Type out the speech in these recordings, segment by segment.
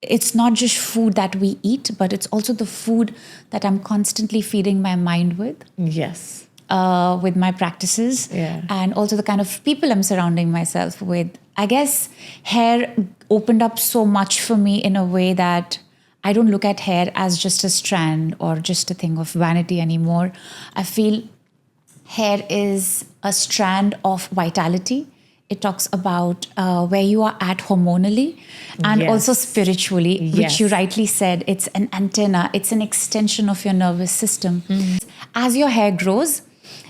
it's not just food that we eat, but it's also the food that I'm constantly feeding my mind with my practices, and also the kind of people I'm surrounding myself with. I guess hair opened up so much for me in a way that I don't look at hair as just a strand or just a thing of vanity anymore. I feel hair is a strand of vitality. It talks about where you are at hormonally and also spiritually, which you rightly said. It's an antenna. It's an extension of your nervous system. As your hair grows,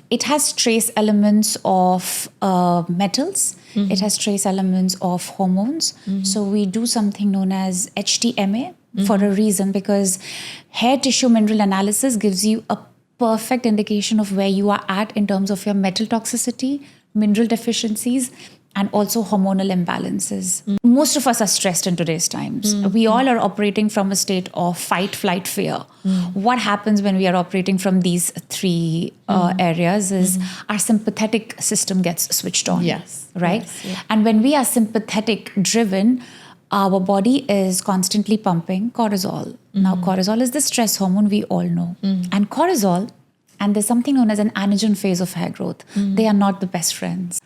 it has trace elements of metals. It has trace elements of hormones. So we do something known as HTMA for a reason, because hair tissue mineral analysis gives you a perfect indication of where you are at in terms of your metal toxicity, mineral deficiencies, and also hormonal imbalances. Most of us are stressed in today's times. We all are operating from a state of fight, flight, fear. What happens when we are operating from these three areas is our sympathetic system gets switched on. Right? Yes. And when we are sympathetic driven, our body is constantly pumping cortisol. Now, cortisol is the stress hormone we all know. And cortisol, and there's something known as an anagen phase of hair growth. They are not the best friends.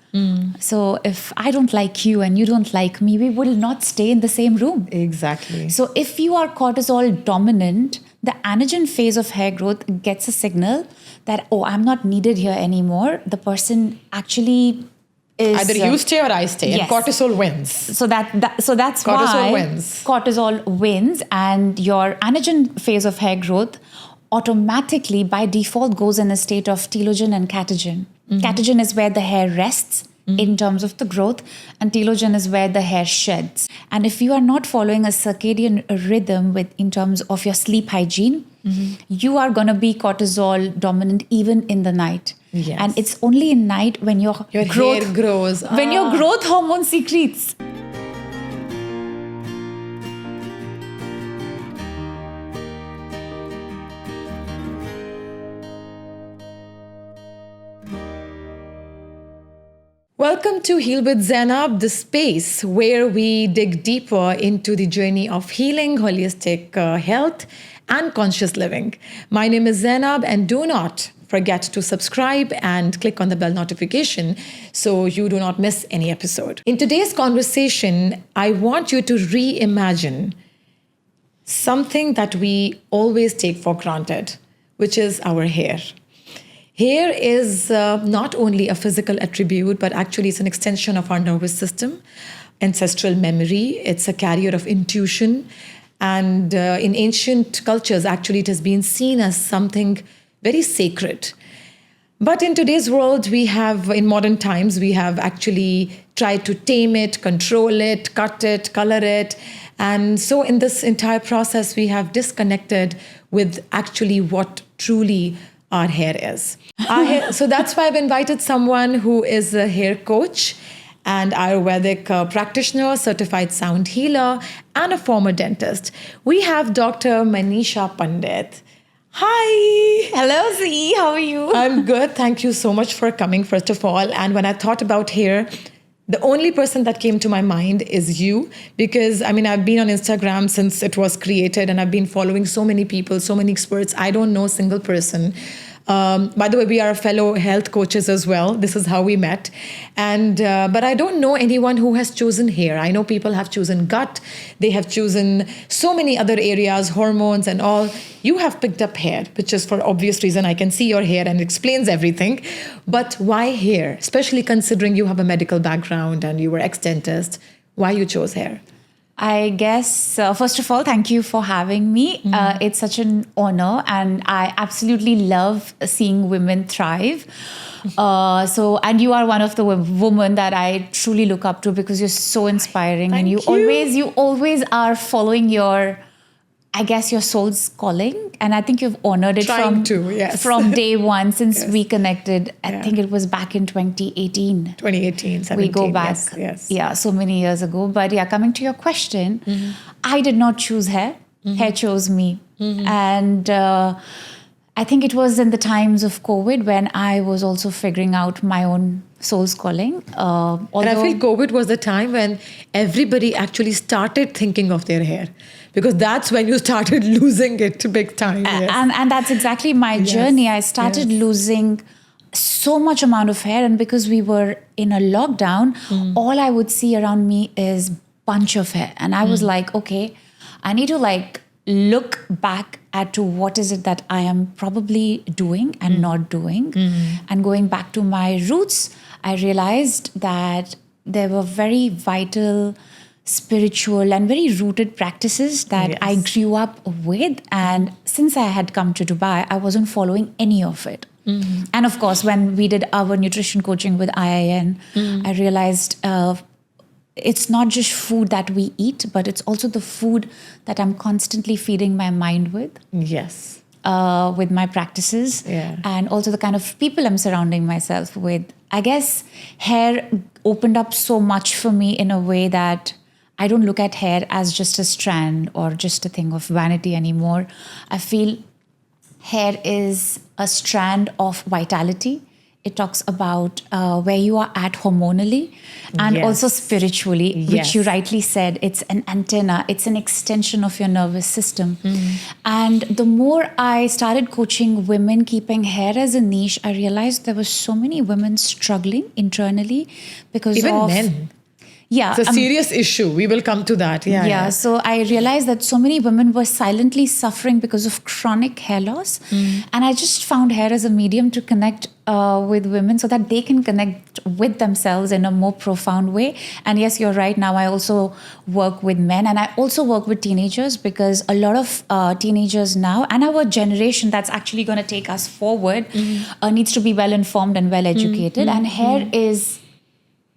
So if I don't like you and you don't like me, we will not stay in the same room. Exactly. So if you are cortisol dominant, the anagen phase of hair growth gets a signal that, oh, I'm not needed here anymore. The person actually is... Either you stay or I stay, and cortisol wins. So that's cortisol why wins. Cortisol wins, and your anagen phase of hair growth automatically by default goes in a state of telogen and catagen. Catagen is where the hair rests in terms of the growth, and telogen is where the hair sheds. And if you are not following a circadian rhythm in terms of your sleep hygiene, you are going to be cortisol dominant even in the night. And it's only in night when your hair grows. When your growth hormone secretes. Welcome to Heal with Zainab, the space where we dig deeper into the journey of healing, holistic health, and conscious living. My name is Zainab, and do not forget to subscribe and click on the bell notification so you do not miss any episode. In today's conversation, I want you to reimagine something that we always take for granted, which is our hair. Hair is not only a physical attribute, but actually it's an extension of our nervous system, ancestral memory. It's a carrier of intuition. And in ancient cultures, actually, it has been seen as something very sacred. But in today's world, in modern times, we have actually tried to tame it, control it, cut it, color it. And so in this entire process, we have disconnected with actually what truly our hair is. So that's why I've invited someone who is a hair coach and Ayurvedic practitioner, certified sound healer, and a former dentist. We have Dr. Manisha Pandit. Hi. Hello, Z. How are you? I'm good. Thank you so much for coming, first of all. And when I thought about hair, the only person that came to my mind is you, because I've been on Instagram since it was created, and I've been following so many people, so many experts. I don't know a single person. By the way, we are fellow health coaches as well. This is how we met. But I don't know anyone who has chosen hair. I know people have chosen gut. They have chosen so many other areas, hormones and all. You have picked up hair, which is for obvious reason. I can see your hair and it explains everything. But why hair? Especially considering you have a medical background and you were ex-dentist. Why you chose hair? I guess, first of all, thank you for having me. It's such an honor, and I absolutely love seeing women thrive. And you are one of the women that I truly look up to, because you're so inspiring. Thank and you. you always are following your soul's calling. And I think you've honored it from day one since we connected. I think it was back in 2018. 2018, 17. We go back. Yes. Yeah, so many years ago. But yeah, coming to your question, I did not choose hair. Hair chose me. And I I think it was in the times of COVID when I was also figuring out my own soul's calling. And I feel COVID was the time when everybody actually started thinking of their hair, because that's when you started losing it big time. Yes. And that's exactly my journey. I started losing so much amount of hair, and because we were in a lockdown, all I would see around me is bunch of hair, and I was like, okay, I need to like look back at to what is it that I am probably doing and not doing. And going back to my roots, I realized that there were very vital, spiritual and very rooted practices that I grew up with. And since I had come to Dubai, I wasn't following any of it. And of course, when we did our nutrition coaching with IIN, I realized it's not just food that we eat, but it's also the food that I'm constantly feeding my mind with. Yes. With my practices. And also the kind of people I'm surrounding myself with. I guess hair opened up so much for me in a way that I don't look at hair as just a strand or just a thing of vanity anymore. I feel hair is a strand of vitality. It talks about where you are at hormonally and also spiritually, which you rightly said. It's an antenna. It's an extension of your nervous system. And the more I started coaching women keeping hair as a niche, I realized there were so many women struggling internally because even of... men. Yeah. It's a serious issue. We will come to that. So I realized that so many women were silently suffering because of chronic hair loss. And I just found hair as a medium to connect with women so that they can connect with themselves in a more profound way. And yes, you're right. Now I also work with men, and I also work with teenagers, because a lot of teenagers now and our generation that's actually going to take us forward needs to be well informed and well educated. And hair is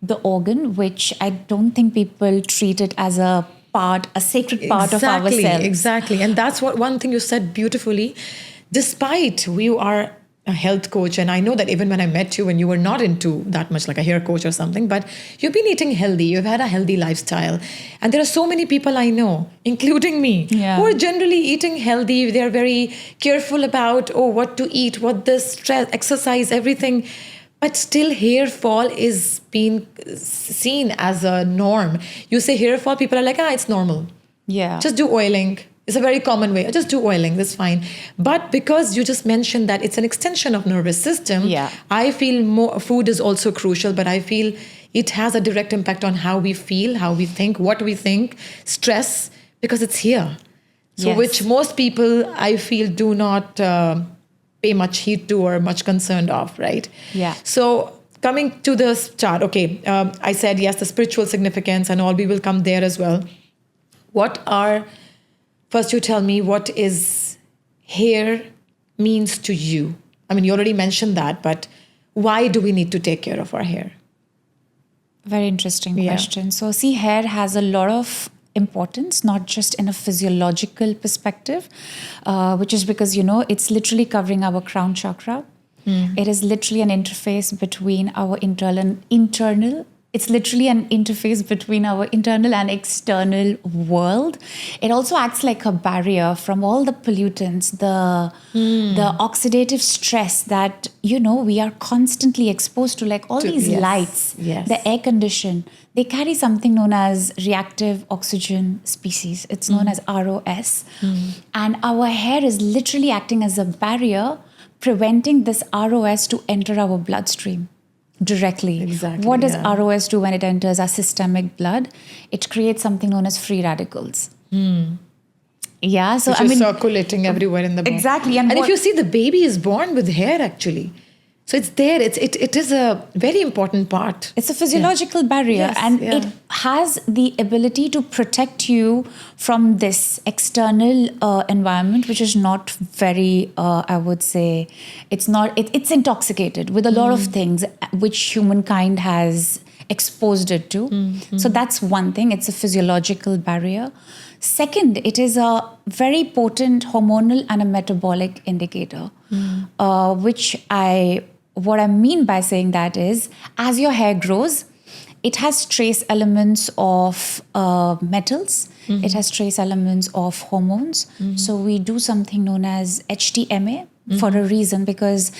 the organ, which I don't think people treat it as a sacred part of ourselves. Exactly. And that's what one thing you said beautifully. Despite you are a health coach, and I know that even when I met you, when you were not into that much like a hair coach or something, but you've been eating healthy, you've had a healthy lifestyle. And there are so many people I know, including me, who are generally eating healthy. They're very careful about, what to eat, what this, stress, exercise, everything. But still hair fall is being seen as a norm. You say hair fall, people are like, it's normal. Yeah. Just do oiling. It's a very common way. Just do oiling, that's fine. But because you just mentioned that it's an extension of nervous system, I feel more food is also crucial, but I feel it has a direct impact on how we feel, how we think, what we think, stress, because it's here. So which most people, I feel, do not pay much heed to or much concerned of, right? Yeah. So coming to this chart, I said, yes, the spiritual significance and all, we will come there as well. First you tell me what is hair means to you. I mean, you already mentioned that, but why do we need to take care of our hair? Very interesting question. So see, hair has a lot of importance, not just in a physiological perspective, which is because, it's literally covering our crown chakra. It is literally an interface between our internal. It's literally an interface between our internal and external world. It also acts like a barrier from all the pollutants, the oxidative stress that, we are constantly exposed to, like all these lights, the air condition. They carry something known as reactive oxygen species. It's known as ROS. And our hair is literally acting as a barrier, preventing this ROS to enter our bloodstream directly. Exactly. What does ROS do when it enters our systemic blood? It creates something known as free radicals. Yeah, so which is circulating everywhere in the body. Exactly. And if you see, the baby is born with hair actually. So it's there. It is a very important part. It's a physiological barrier, and it has the ability to protect you from this external environment, which is not very, I would say, it's intoxicated with a lot of things which humankind has exposed it to. So that's one thing. It's a physiological barrier. Second, it is a very potent hormonal and a metabolic indicator, what I mean by saying that is, as your hair grows, it has trace elements of metals. It has trace elements of hormones. So we do something known as HTMA for a reason, because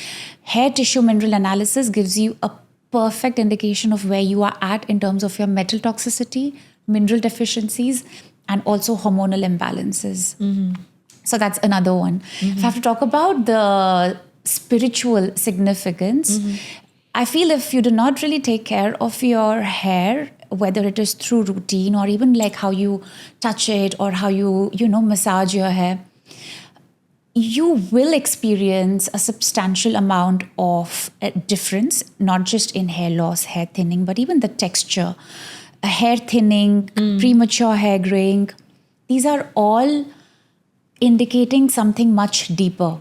hair tissue mineral analysis gives you a perfect indication of where you are at in terms of your metal toxicity, mineral deficiencies, and also hormonal imbalances. So that's another one. If I have to talk about the spiritual significance, I feel if you do not really take care of your hair, whether it is through routine or even like how you touch it or how you massage your hair, you will experience a substantial amount of difference, not just in hair loss, hair thinning, but even the texture, hair thinning, premature hair graying. These are all indicating something much deeper,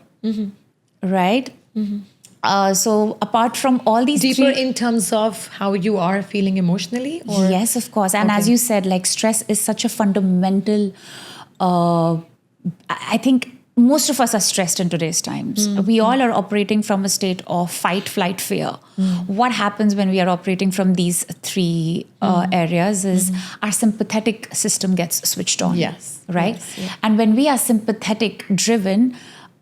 right? So apart from all these deeper in terms of how you are feeling emotionally? Or? Yes, of course. And as you said, like stress is such a fundamental, I think most of us are stressed in today's times. We all are operating from a state of fight, flight, fear. What happens when we are operating from these three areas is our sympathetic system gets switched on. Yes. Right? Yes, yeah. And when we are sympathetic driven,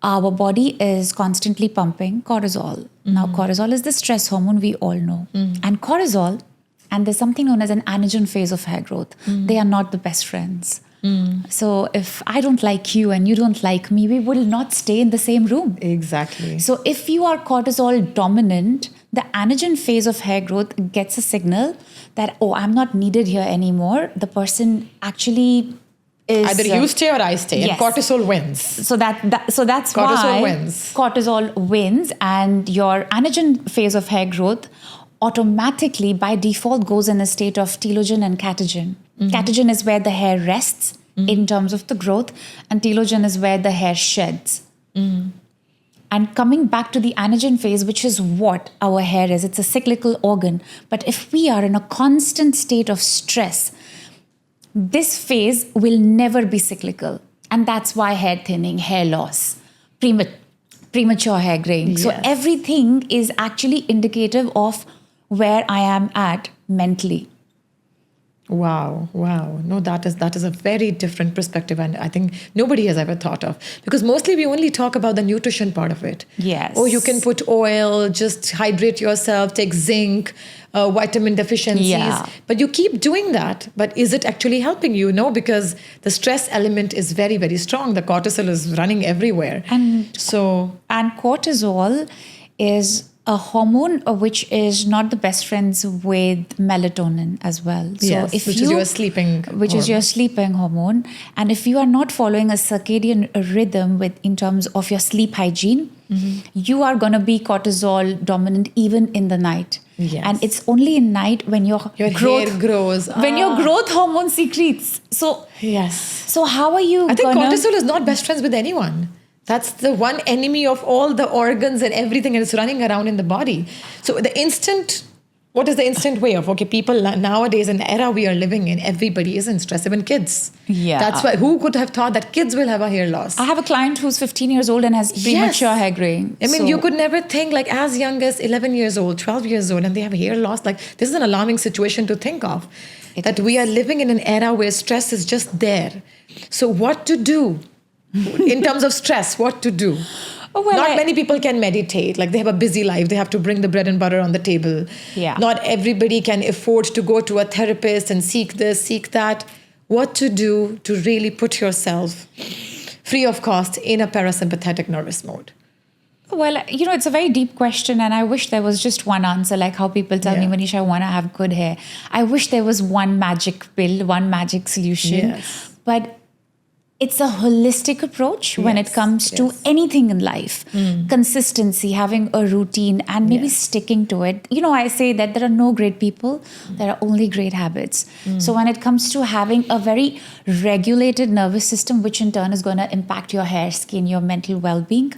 our body is constantly pumping cortisol. Now, cortisol is the stress hormone we all know. And cortisol, and there's something known as an anagen phase of hair growth. They are not the best friends. So if I don't like you and you don't like me, we will not stay in the same room. Exactly. So if you are cortisol dominant, the anagen phase of hair growth gets a signal that, oh, I'm not needed here anymore. The person actually is either you stay or I stay, yes. and cortisol wins. So that's Cortisol why wins. Cortisol wins, and your anagen phase of hair growth automatically by default goes in a state of telogen and catagen. Catagen is where the hair rests in terms of the growth, and telogen is where the hair sheds. And coming back to the anagen phase, which is what our hair is, it's a cyclical organ. But if we are in a constant state of stress, this phase will never be cyclical. And that's why hair thinning, hair loss, premature hair graying. Yes. So everything is actually indicative of where I am at mentally. Wow. No, that is a very different perspective, and I think nobody has ever thought of, because mostly we only talk about the nutrition part of it. Yes. Oh, you can put oil, just hydrate yourself, take zinc, vitamin deficiencies. Yeah. But you keep doing that. But is it actually helping you? No, because the stress element is very, very strong. The cortisol is running everywhere. And cortisol is a hormone which is not the best friends with melatonin as well. So yes, which is your sleeping hormone. And if you are not following a circadian rhythm in terms of your sleep hygiene, you are going to be cortisol dominant even in the night. Yes. And it's only in night when your hair grows. When your growth hormone secretes. So yes. So how are you I think cortisol is not best friends with anyone. That's the one enemy of all the organs and everything, and it's running around in the body. So what is the instant way of, okay, people nowadays, in the era we are living in, everybody is in stress, even kids. Yeah. That's why, who could have thought that kids will have a hair loss? I have a client who's 15 years old and has premature hair graying. I mean, you could never think, like, as young as 11 years old, 12 years old, and they have hair loss. Like, this is an alarming situation to think of. We are living in an era where stress is just there. So what to do? In terms of stress, what to do? Not many people can meditate. Like, they have a busy life. They have to bring the bread and butter on the table. Yeah. Not everybody can afford to go to a therapist and seek this, seek that. What to do to really put yourself free of cost in a parasympathetic nervous mode? Well, it's a very deep question, and I wish there was just one answer, like how people tell me, Manisha, I want to have good hair. I wish there was one magic pill, one magic solution. Yes. But it's a holistic approach when it comes to anything in life. Consistency, having a routine, and maybe sticking to it. I say that there are no great people, there are only great habits. So when it comes to having a very regulated nervous system, which in turn is going to impact your hair, skin, your mental well-being,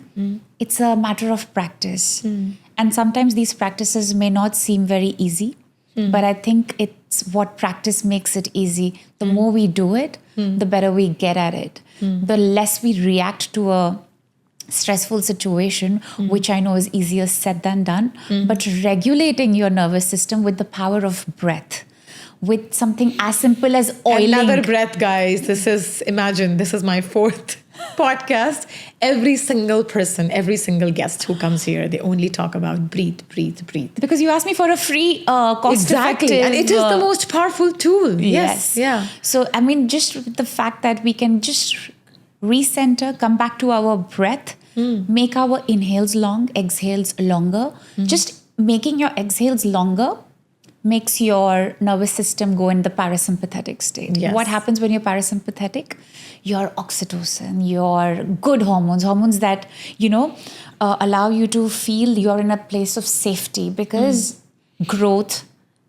it's a matter of practice. And sometimes these practices may not seem very easy, but I think it's what practice makes it easy. The more we do it, the better we get at it. The less we react to a stressful situation, which I know is easier said than done. But regulating your nervous system with the power of breath, with something as simple as oiling. Another breath, guys. This is my fourth podcast. Every single person, every single guest who comes here, they only talk about breathe, breathe, breathe. Because you asked me for a free, cost-effective... Exactly. And it is the most powerful tool. Yes. Yeah. So, I mean, just the fact that we can just recenter, come back to our breath, make our inhales long, exhales longer. Just making your exhales longer makes your nervous system go in the parasympathetic state. Yes. What happens when you're parasympathetic? Your oxytocin, your good hormones that, allow you to feel you're in a place of safety, because growth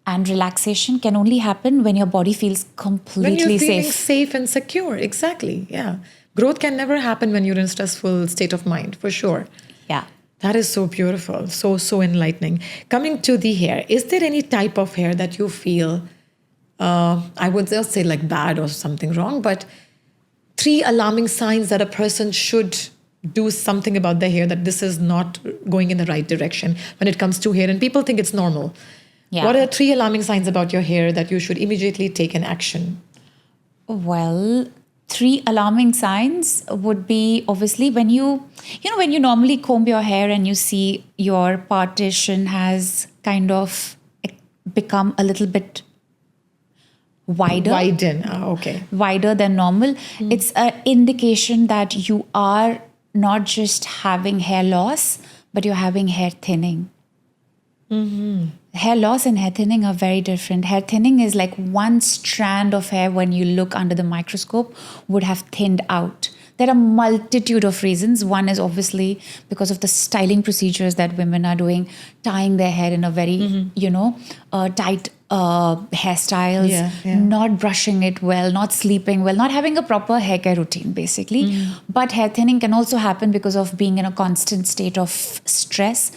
and relaxation can only happen when your body feels completely when you're feeling safe. Safe and secure. Exactly. Yeah. Growth can never happen when you're in a stressful state of mind, for sure. Yeah. That is so beautiful, so enlightening. Coming to the hair, is there any type of hair that you feel, I would just say like bad or something wrong, but 3 alarming signs that a person should do something about their hair, that this is not going in the right direction when it comes to hair, and people think it's normal. Yeah. What are 3 alarming signs about your hair that you should immediately take an action? Well, 3 alarming signs would be obviously when you normally comb your hair and you see your partition has kind of become a little bit wider. Wider than normal. It's an indication that you are not just having hair loss, but you're having hair thinning. Hair loss and hair thinning are very different. Hair thinning is like one strand of hair, when you look under the microscope, would have thinned out. There are multitude of reasons. One is obviously because of the styling procedures that women are doing, tying their hair in a very, tight hairstyles, not brushing it well, not sleeping well, not having a proper hair care routine, basically. But hair thinning can also happen because of being in a constant state of stress,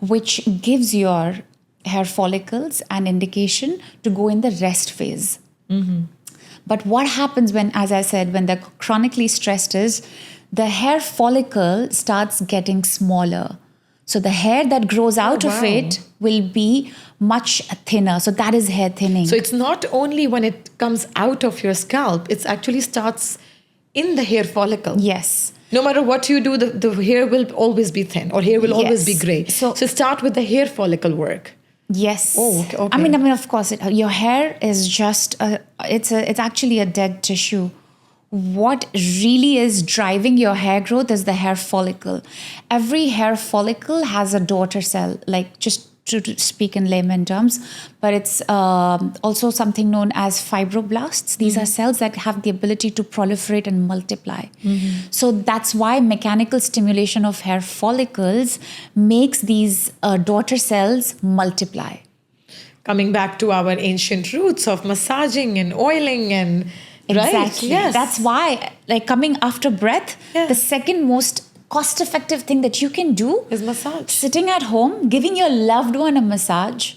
which gives your hair follicles an indication to go in the rest phase. But what happens when, as I said, when they're chronically stressed is the hair follicle starts getting smaller. So the hair that grows out of it will be much thinner. So that is hair thinning. So it's not only when it comes out of your scalp, it actually starts in the hair follicle. Yes. No matter what you do, the hair will always be thin, or hair will always be gray. So start with the hair follicle work. Yes. Oh, okay. I mean, of course, your hair is just it's actually a dead tissue. What really is driving your hair growth is the hair follicle. Every hair follicle has a daughter cell, like just to speak in layman terms, but it's also something known as fibroblasts. These are cells that have the ability to proliferate and multiply. So that's why mechanical stimulation of hair follicles makes these daughter cells multiply. Coming back to our ancient roots of massaging and oiling and... Exactly. Right? Yes. That's why, like, coming after breath, the second most cost-effective thing that you can do is massage. Sitting at home, giving your loved one a massage,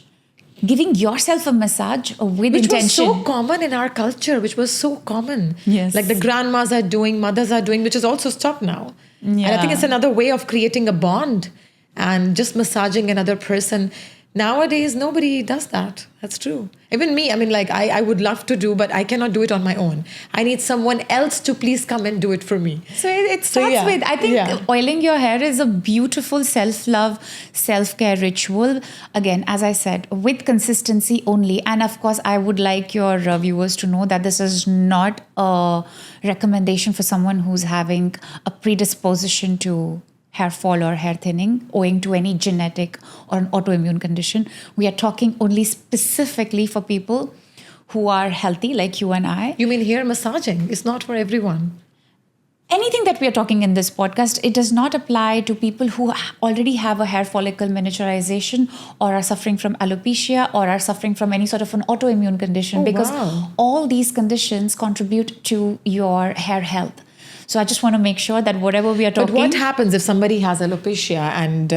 giving yourself a massage with intention. Which was so common in our culture, which was so common. Yes. Like the grandmas are doing, mothers are doing, which is also stopped now. Yeah. And I think it's another way of creating a bond and just massaging another person. Nowadays, nobody does that. That's true. Even me, I mean, like, I would love to do, but I cannot do it on my own. I need someone else to please come and do it for me. So it starts with, I think oiling your hair is a beautiful self-love, self-care ritual. Again, as I said, with consistency only. And of course, I would like your viewers to know that this is not a recommendation for someone who's having a predisposition to hair fall or hair thinning owing to any genetic or an autoimmune condition. We are talking only specifically for people who are healthy, like you and I. You mean hair massaging? It's not for everyone. Anything that we are talking in this podcast, it does not apply to people who already have a hair follicle miniaturization or are suffering from alopecia or are suffering from any sort of an autoimmune condition, because all these conditions contribute to your hair health. So I just want to make sure that whatever we are talking... But what happens if somebody has alopecia and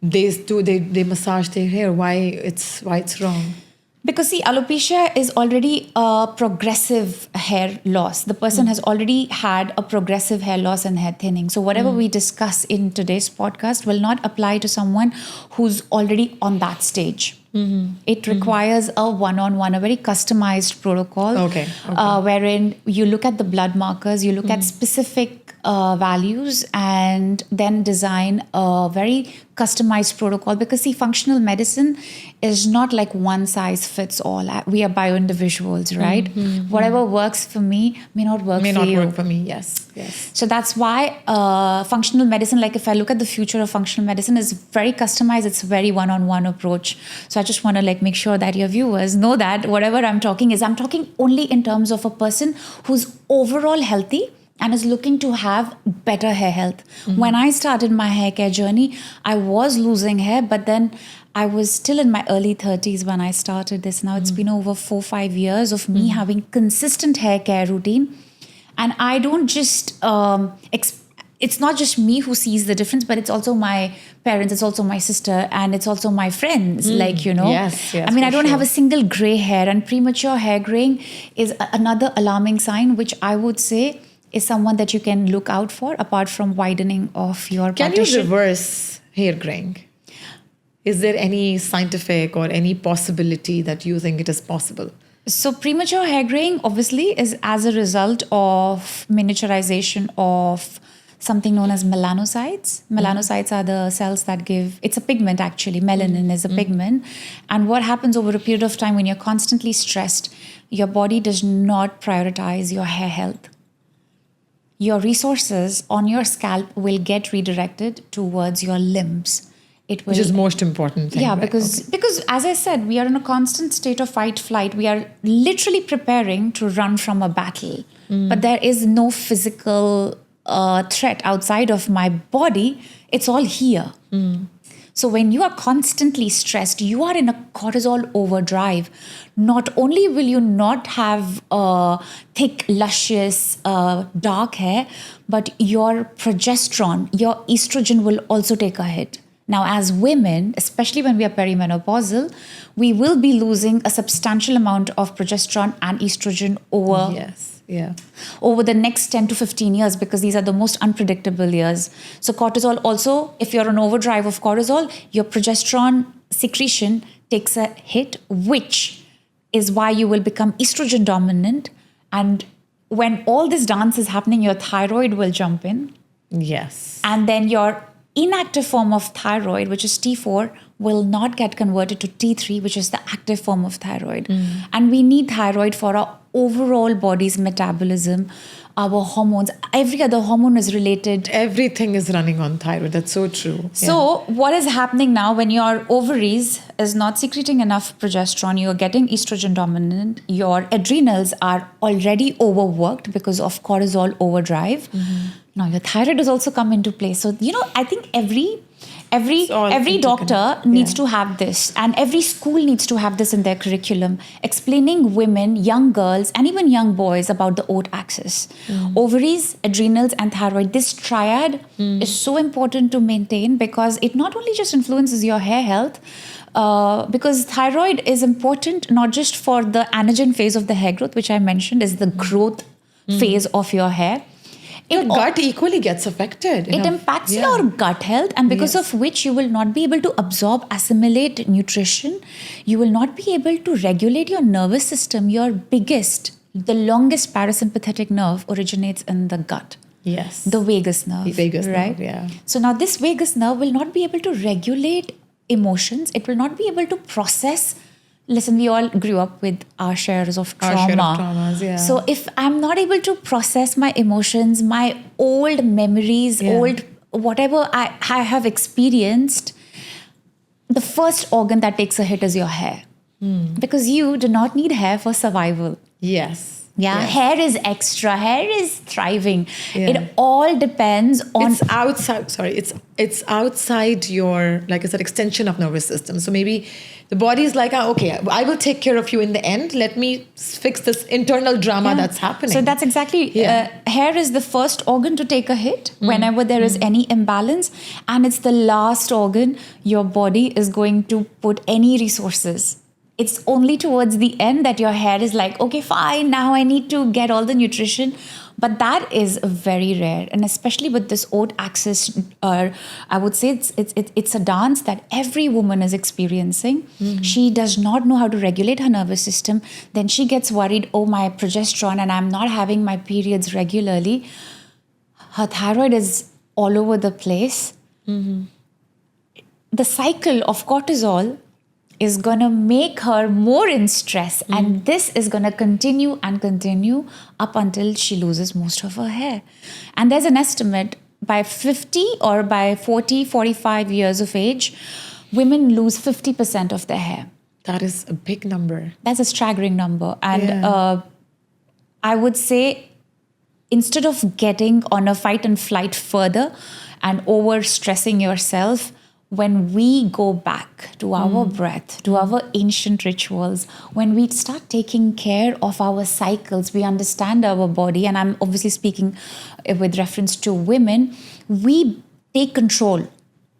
they massage their hair? Why it's wrong? Because see, alopecia is already a progressive hair loss. The person has already had a progressive hair loss and hair thinning. So whatever we discuss in today's podcast will not apply to someone who's already on that stage. It requires a one-on-one, a very customized protocol. Wherein you look at the blood markers, you look at specific values, and then design a very customized protocol. Because see, functional medicine is not like one size fits all. We are bio-individuals, right? Whatever works for me may not work for you. Work for me, yes. So that's why functional medicine, like if I look at the future of functional medicine, is very customized. It's a very one-on-one approach. So I just want to like make sure that your viewers know that whatever I'm talking only in terms of a person who's overall healthy and is looking to have better hair health. When I started my hair care journey, I was losing hair, but then I was still in my early 30s when I started this. Now it's been over 4-5 years of me having consistent hair care routine. And I don't just, it's not just me who sees the difference, but it's also my parents, it's also my sister, and it's also my friends. Yes, I mean, I don't have a single gray hair, and premature hair graying is another alarming sign, which I would say is someone that you can look out for, apart from widening of your partition. Can you reverse hair graying? Is there any scientific or any possibility that you think it is possible? So premature hair graying obviously is as a result of miniaturization of something known as melanocytes. Melanocytes are the cells that give, it's a pigment actually, melanin is a pigment. And what happens over a period of time when you're constantly stressed, your body does not prioritize your hair health. Your resources on your scalp will get redirected towards your limbs. Which is most important thing. Yeah, because as I said, we are in a constant state of fight, flight. We are literally preparing to run from a battle. But there is no physical threat outside of my body. It's all here. So when you are constantly stressed, you are in a cortisol overdrive. Not only will you not have thick, luscious, dark hair, but your progesterone, your estrogen will also take a hit. Now, as women, especially when we are perimenopausal, we will be losing a substantial amount of progesterone and estrogen over the next 10 to 15 years, because these are the most unpredictable years. So cortisol also, if you're on overdrive of cortisol, your progesterone secretion takes a hit, which is why you will become estrogen dominant. And when all this dance is happening, your thyroid will jump in. Yes. And then your inactive form of thyroid, which is T4, will not get converted to T3, which is the active form of thyroid. And we need thyroid for our overall body's metabolism, our hormones. Every other hormone is related. Everything is running on thyroid. That's so true. So what is happening now when your ovaries is not secreting enough progesterone, you're getting estrogen dominant, your adrenals are already overworked because of cortisol overdrive. Now your thyroid has also come into play. So, I think every doctor needs to have this, and every school needs to have this in their curriculum, explaining women, young girls, and even young boys about the oat axis. Ovaries, adrenals, and thyroid. This triad is so important to maintain, because it not only just influences your hair health, because thyroid is important not just for the anagen phase of the hair growth, which I mentioned is the growth phase of your hair. Your gut equally gets affected. It impacts your gut health, and because of which you will not be able to absorb, assimilate nutrition. You will not be able to regulate your nervous system. The longest parasympathetic nerve originates in the gut. Yes. The vagus nerve. The vagus right? nerve, yeah. So now this vagus nerve will not be able to regulate emotions. It will not be able to process. Listen, we all grew up with our shares of trauma. Our share of traumas, yeah. So if I'm not able to process my emotions, my old memories, old whatever I have experienced, the first organ that takes a hit is your hair. Because you do not need hair for survival. Yes. Yeah, yes. Hair is extra. Hair is thriving. Yeah. It all depends on. It's outside. Sorry, it's outside your, like I said, extension of nervous system. So maybe the body is like, okay, I will take care of you in the end. Let me fix this internal drama that's happening. So that's exactly. Hair is the first organ to take a hit whenever there is any imbalance, and it's the last organ your body is going to put any resources it's only towards the end that your hair is like, okay, fine, now I need to get all the nutrition. But that is very rare. And especially with this oat axis, I would say it's a dance that every woman is experiencing. Mm-hmm. She does not know how to regulate her nervous system. Then she gets worried, oh, my progesterone, and I'm not having my periods regularly. Her thyroid is all over the place. Mm-hmm. The cycle of cortisol is going to make her more in stress. And this is going to continue and continue up until she loses most of her hair. And there's an estimate by 50 or by 40, 45 years of age, women lose 50% of their hair. That is a big number. That's a staggering number. And I would say, instead of getting on a fight and flight further and over stressing yourself, when we go back to our breath, to our ancient rituals, when we start taking care of our cycles, we understand our body, and I'm obviously speaking with reference to women, we take control.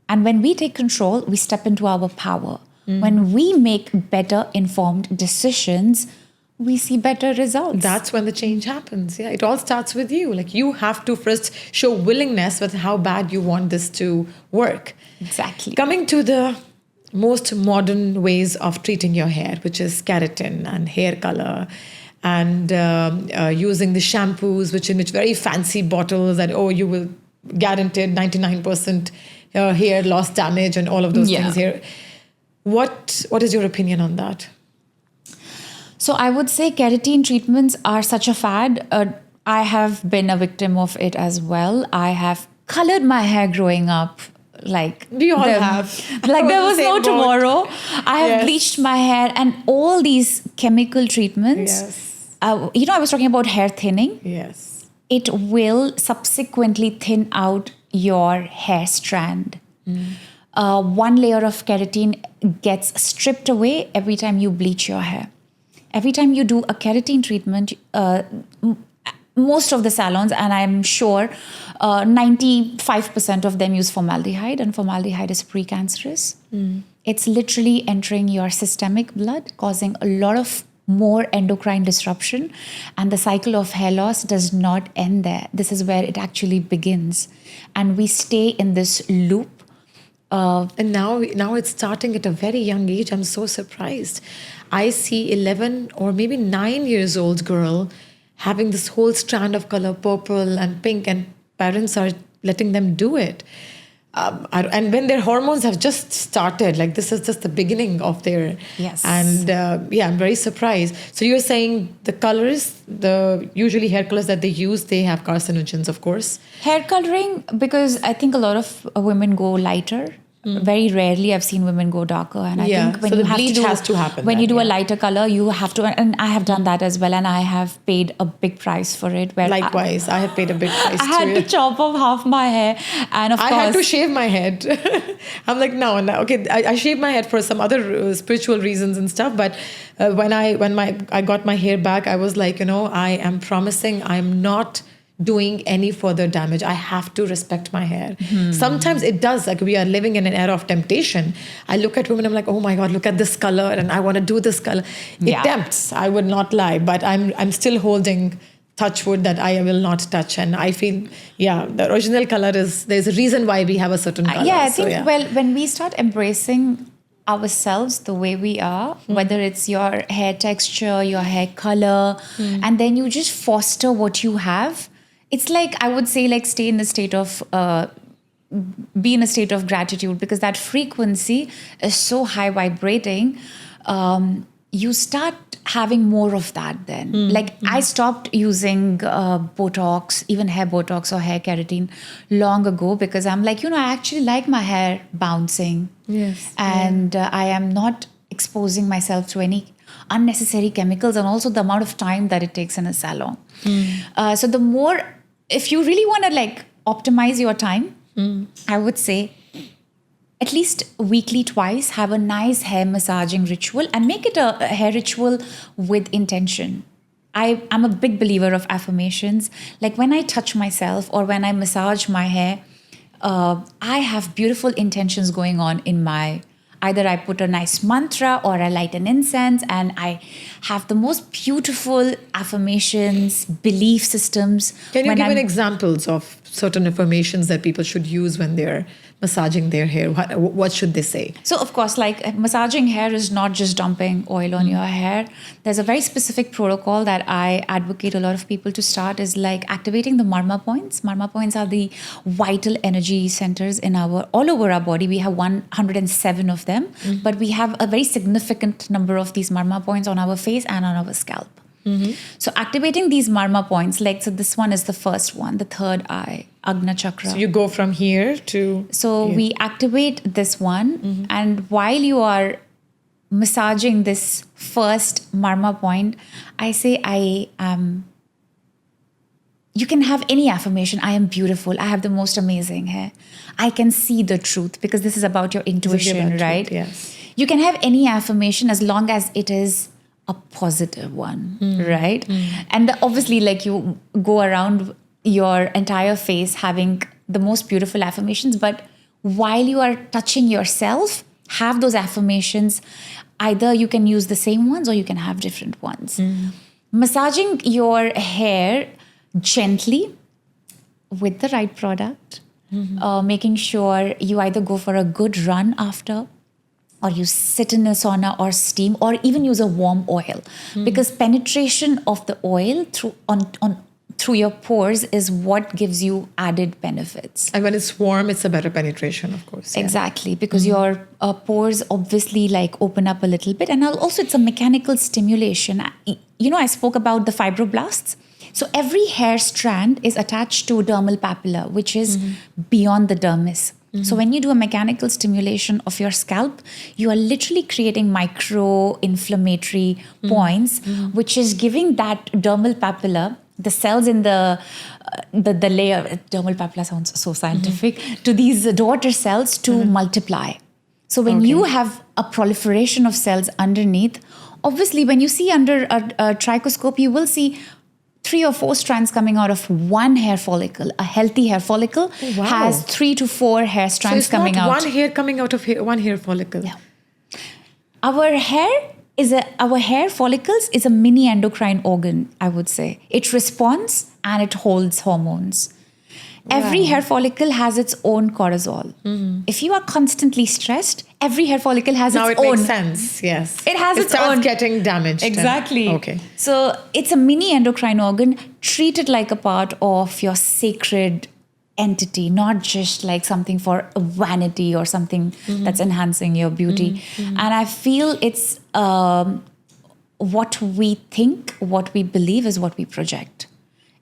And when we take control, we step into our power. When we make better informed decisions, we see better results. That's when the change happens. Yeah, it all starts with you. Like, you have to first show willingness with how bad you want this to work. Exactly. Coming to the most modern ways of treating your hair, which is keratin and hair color, and using the shampoos, which very fancy bottles that, you will guaranteed 99% hair loss damage and all of those things here. What is your opinion on that? So I would say keratin treatments are such a fad. I have been a victim of it as well. I have colored my hair growing up. Like we all have. Like there was no tomorrow. I have bleached my hair, and all these chemical treatments. Yes. I was talking about hair thinning. Yes. It will subsequently thin out your hair strand. One layer of keratin gets stripped away every time you bleach your hair. Every time you do a keratin treatment, most of the salons, and I'm sure 95% of them use formaldehyde, and formaldehyde is precancerous. It's literally entering your systemic blood, causing a lot of more endocrine disruption, and the cycle of hair loss does not end there. This is where it actually begins, and we stay in this loop. And now it's starting at a very young age. I'm so surprised. I see 11 or maybe 9 years old girl having this whole strand of color, purple and pink, and parents are letting them do it. And when their hormones have just started, like this is just the beginning of their... Yes. And I'm very surprised. So you're saying the colors, the usually hair colors that they use, they have carcinogens, of course. Hair coloring, because I think a lot of women go lighter. Very rarely I've seen women go darker, and I think when so you the have bleach to do, has to happen. When you do a lighter color, you have to, and I have done that as well, and I have paid a big price for it. Where likewise, I have paid a big price. I had to chop off half my hair, and of course I had to shave my head. I'm like, no, okay, I shaved my head for some other spiritual reasons and stuff, but when I got my hair back, I was like, I am promising I'm not doing any further damage. I have to respect my hair. Sometimes it does, like we are living in an era of temptation. I look at women, I'm like, oh my God, look at this color, and I want to do this color. It tempts, I would not lie, but I'm still holding touch wood that I will not touch. And I feel, the original color there's a reason why we have a certain color. I think, well, when we start embracing ourselves the way we are, whether it's your hair texture, your hair color, and then you just foster what you have. It's like, I would say, like stay in a state of, be in a state of gratitude, because that frequency is so high vibrating. You start having more of that then. I stopped using Botox, even hair Botox or hair keratin long ago, because I'm like, I actually like my hair bouncing. Yes. And I am not exposing myself to any unnecessary chemicals, and also the amount of time that it takes in a salon. So the more, if you really want to optimize your time, I would say at least weekly twice have a nice hair massaging ritual, and make it a hair ritual with intention. I'm a big believer of affirmations. Like when I touch myself or when I massage my hair, I have beautiful intentions going on in my Either I put a nice mantra or I light an incense, and I have the most beautiful affirmations, belief systems. Can you give an examples of certain affirmations that people should use when they're massaging their hair? What should they say? So, of course, like massaging hair is not just dumping oil on your hair. There's a very specific protocol that I advocate a lot of people to start, is like activating the marma points. Marma points are the vital energy centers in all over our body. We have 107 of them, but we have a very significant number of these marma points on our face and on our scalp. So activating these marma points, so this one is the first one, the third eye, Agna Chakra. So you go from here to... So we activate this one, and while you are massaging this first marma point, I say you can have any affirmation. I am beautiful. I have the most amazing hair. I can see the truth, because this is about your intuition, right? Truth, yes. You can have any affirmation as long as it is a positive one, right? And obviously, you go around your entire face having the most beautiful affirmations, but while you are touching yourself, have those affirmations. Either you can use the same ones or you can have different ones. Massaging your hair gently with the right product, making sure you either go for a good run after, or you sit in a sauna or steam, or even use a warm oil, because penetration of the oil through your pores is what gives you added benefits. And when it's warm, it's a better penetration, of course. Yeah. Exactly, because your pores obviously open up a little bit, and also it's a mechanical stimulation. I spoke about the fibroblasts. So every hair strand is attached to dermal papilla, which is beyond the dermis. So when you do a mechanical stimulation of your scalp, you are literally creating micro-inflammatory points, which is giving that dermal papilla, the cells in the layer, dermal papilla sounds so scientific, to these daughter cells to multiply. So when you have a proliferation of cells underneath, obviously when you see under a trichoscope, you will see 3 or 4 strands coming out of one hair follicle. A healthy hair follicle has 3 to 4 hair strands coming out. So it's not one hair coming out of one hair follicle. Yeah. Our hair follicles is a mini endocrine organ, I would say. It responds and it holds hormones. Every hair follicle has its own cortisol. If you are constantly stressed, every hair follicle has its own. Now it makes sense, yes. It has its own. It starts getting damaged. Exactly. Okay. So it's a mini endocrine organ. Treat it like a part of your sacred entity, not just like something for vanity or something that's enhancing your beauty. And I feel it's what we think, what we believe is what we project.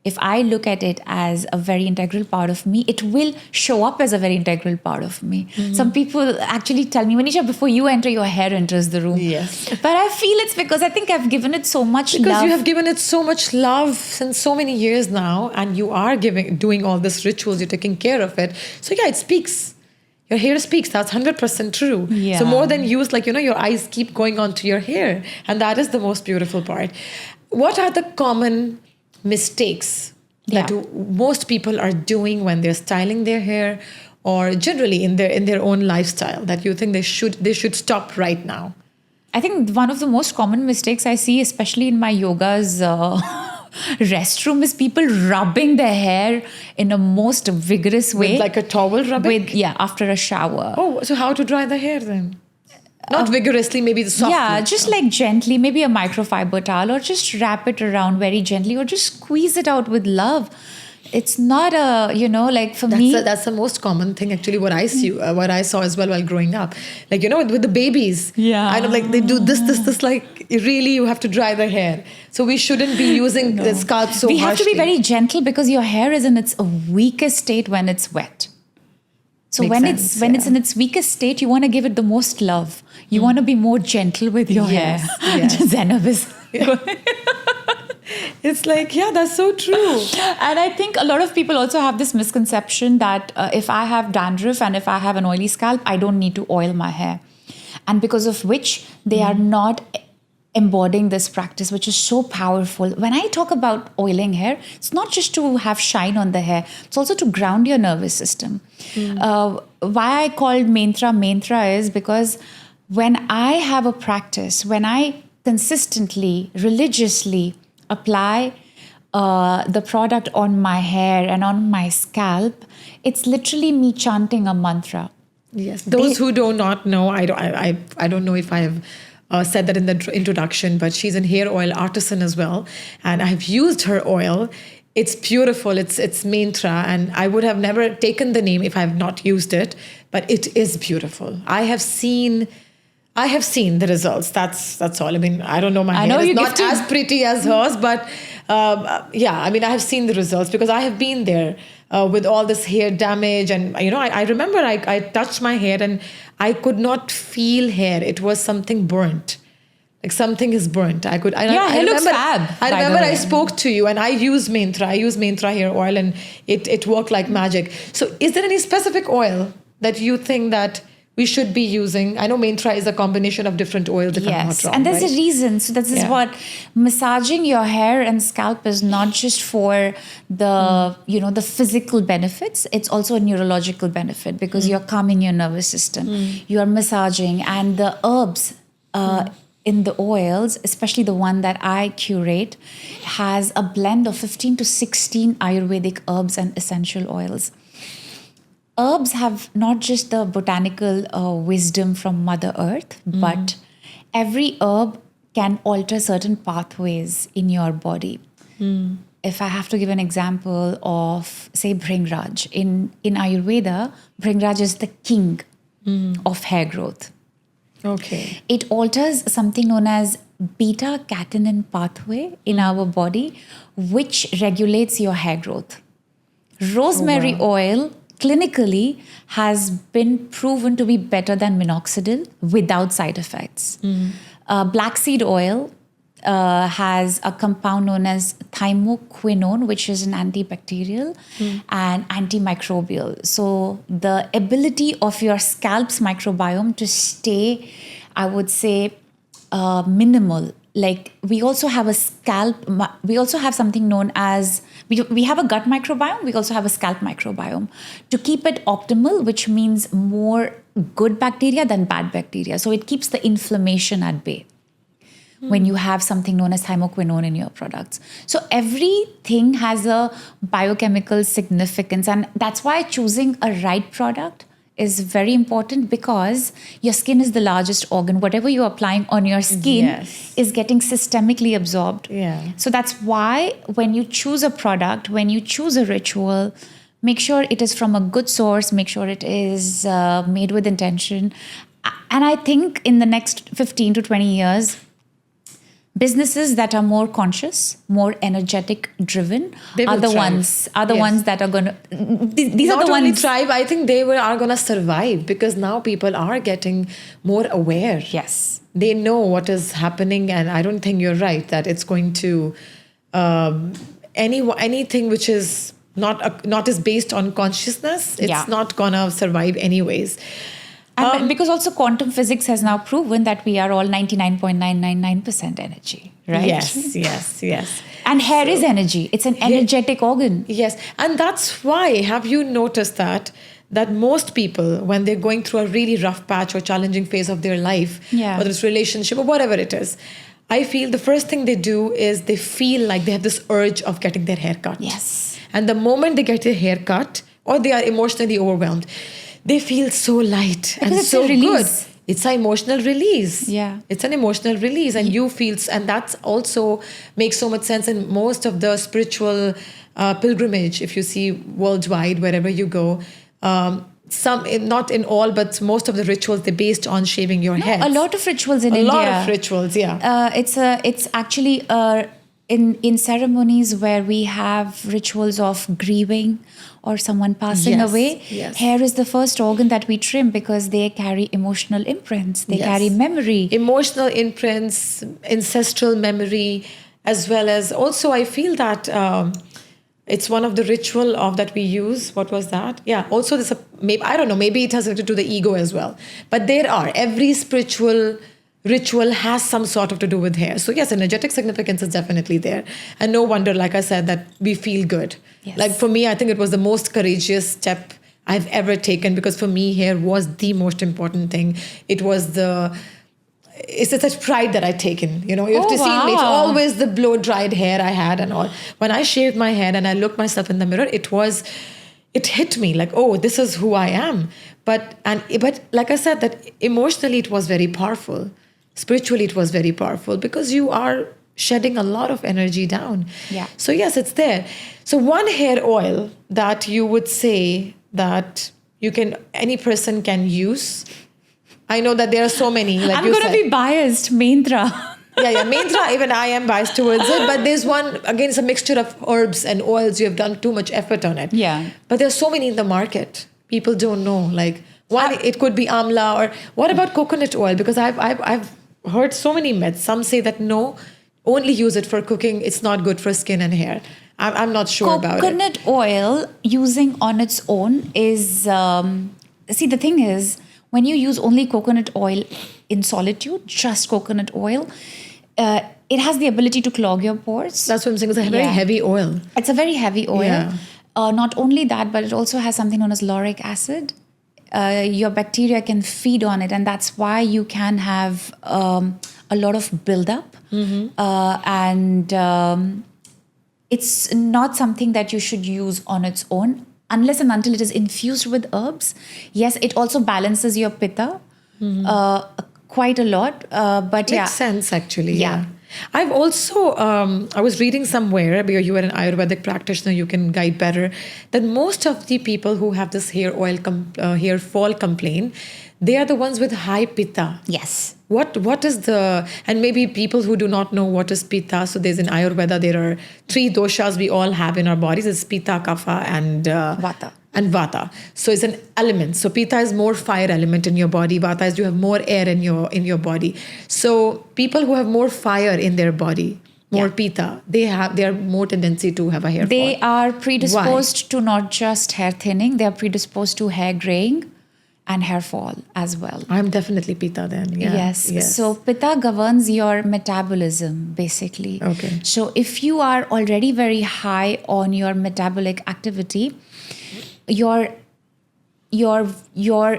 If I look at it as a very integral part of me, it will show up as a very integral part of me. Some people actually tell me, Manisha, before you enter, your hair enters the room. Yes. But I feel it's because I think I've given it so much love. Because you have given it so much love since so many years now, and you are doing all these rituals, you're taking care of it. So yeah, it speaks. Your hair speaks. That's 100% true. Yeah. So more than use, your eyes keep going onto your hair. And that is the most beautiful part. What are the common mistakes that most people are doing when they're styling their hair, or generally in their own lifestyle, that you think they should stop right now? I think one of the most common mistakes I see, especially in my yoga's restroom, is people rubbing their hair in a most vigorous way. With like a towel rubbing? After a shower. Oh, so how to dry the hair then? Not vigorously, maybe softly. Yeah, just like gently, maybe a microfiber towel, or just wrap it around very gently, or just squeeze it out with love. It's not for me. That's the most common thing, actually, what I see, what I saw as well while growing up. With the babies. Yeah. I know, they do this, really you have to dry the hair. So we shouldn't be using the scalp so We have to be harshly. very gentle, because your hair is in its weakest state when it's wet. So when it's in its weakest state, you want to give it the most love. You want to be more gentle with your hair. Yes. Zainab is. Yeah. It's that's so true. And I think a lot of people also have this misconception that if I have dandruff and if I have an oily scalp, I don't need to oil my hair. And because of which they are not embodying this practice, which is so powerful. When I talk about oiling hair, it's not just to have shine on the hair, it's also to ground your nervous system. Why I called mantra is because when I have a practice, when I consistently, religiously apply the product on my hair and on my scalp, it's literally me chanting a mantra. Yes. Those who do not know, I don't know if I have said that in the introduction, but she's an hair oil artisan as well, and I have used her oil. It's beautiful. It's mantra, and I would have never taken the name if I have not used it. But it is beautiful. I have seen the results. That's all. I mean, I don't know, my hair is not as pretty as hers, but yeah, I mean, I have seen the results because I have been there with all this hair damage. And, I remember I touched my hair and I could not feel hair. It was something burnt. Like something is burnt. I looks fab. I remember I spoke to you and I used Mantra. I used Mantra hair oil and it worked like magic. So is there any specific oil that you think that we should be using? I know Mantra is a combination of different oils, if I'm not wrong. And there's a reason. So this is what massaging your hair and scalp is not just for the, the physical benefits. It's also a neurological benefit because you're calming your nervous system. You're massaging, and the herbs in the oils, especially the one that I curate, has a blend of 15 to 16 Ayurvedic herbs and essential oils. Herbs have not just the botanical wisdom from Mother Earth, but every herb can alter certain pathways in your body. If I have to give an example of, say, Bhringraj. In Ayurveda, Bhringraj is the king of hair growth. Okay. It alters something known as beta-catenin pathway in our body, which regulates your hair growth. Rosemary oil clinically has been proven to be better than minoxidil without side effects. Black seed oil has a compound known as thymoquinone, which is an antibacterial and antimicrobial. So the ability of your scalp's microbiome to stay, I would say, minimal. Like we also have something known as, we have a gut microbiome, we also have a scalp microbiome. To keep it optimal, which means more good bacteria than bad bacteria. So it keeps the inflammation at bay when you have something known as thymoquinone in your products. So everything has a biochemical significance, and that's why choosing a right product is very important, because your skin is the largest organ. Whatever you're applying on your skin is getting systemically absorbed. So that's why when you choose a product, when you choose a ritual, make sure it is from a good source, make sure it is made with intention. And I think in the next 15 to 20 years, businesses that are more conscious, more energetic driven are the ones that are going to, these not are the only ones thrive, I think they are going to survive, because now people are getting more aware. Yes. They know what is happening, and I don't think you're right that it's going to anything which is not is based on consciousness, it's not going to survive anyways. And because also quantum physics has now proven that we are all 99.999% energy, right? Yes. And hair is energy. It's an energetic organ. Yes. And that's why, have you noticed that most people, when they're going through a really rough patch or challenging phase of their life, whether it's relationship or whatever it is, I feel the first thing they do is they feel like they have this urge of getting their hair cut. Yes. And the moment they get their hair cut, or they are emotionally overwhelmed, they feel so light and so good. It's an emotional release. It's an emotional release, and you feel, and that's also makes so much sense in most of the spiritual pilgrimage. If you see worldwide, wherever you go, some, not in all, but most of the rituals, they're based on shaving your head. A lot of rituals in India. A lot of rituals, it's actually in ceremonies where we have rituals of grieving or someone passing away. Hair is the first organ that we trim because they carry emotional imprints. They carry memory. Emotional imprints, ancestral memory, as well as also I feel that it's one of the ritual of that we use. What was that? Also there's I don't know, maybe it has related to the ego as well. But there are, every spiritual ritual has some sort of to do with hair. So yes, energetic significance is definitely there. And no wonder, like I said, that we feel good. Like for me, I think it was the most courageous step I've ever taken, because for me, hair was the most important thing. It's such pride that I taken. You have to see me. It's always the blow dried hair I had and all. When I shaved my head and I looked myself in the mirror, it hit me like, oh, this is who I am. But like I said, that emotionally it was very powerful. Spiritually it was very powerful, because you are shedding a lot of energy down. Yeah. So yes, it's there. So one hair oil that you would say that any person can use. I know that there are so many. Like I'm going to be biased, Mantra. Yeah, Mantra, even I am biased towards it. But there's one, again, it's a mixture of herbs and oils. You have done too much effort on it. Yeah. But there's so many in the market. People don't know. Like, it could be amla, or what about coconut oil? Because I've heard so many myths. Some say that no, only use it for cooking. It's not good for skin and hair. I'm not sure about it. Coconut oil using on its own is, see, the thing is, when you use only coconut oil in solitude, just coconut oil, it has the ability to clog your pores. That's what I'm saying. It's a very heavy oil. It's a very heavy oil. Yeah. Not only that, but it also has something known as lauric acid. Your bacteria can feed on it, and that's why you can have a lot of buildup. And it's not something that you should use on its own, unless and until it is infused with herbs. Yes, it also balances your pitta quite a lot. But Makes sense, actually. Yeah. I've also, I was reading somewhere, because you are an Ayurvedic practitioner, you can guide better, that most of the people who have this hair hair fall complaint, they are the ones with high pitta. Yes. What is and maybe people who do not know what is pitta, so there's in Ayurveda, there are 3 doshas we all have in our bodies. It's pitta, kapha, and vata. So it's an element. So pitta is more fire element in your body. Vata is you have more air in your body. So people who have more fire in their body, more pitta, they are more tendency to have a hair fall. They are predisposed to not just hair thinning, they are predisposed to hair graying and hair fall as well. I'm definitely pitta then. Yeah. Yes. So pitta governs your metabolism, basically. Okay. So if you are already very high on your metabolic activity, your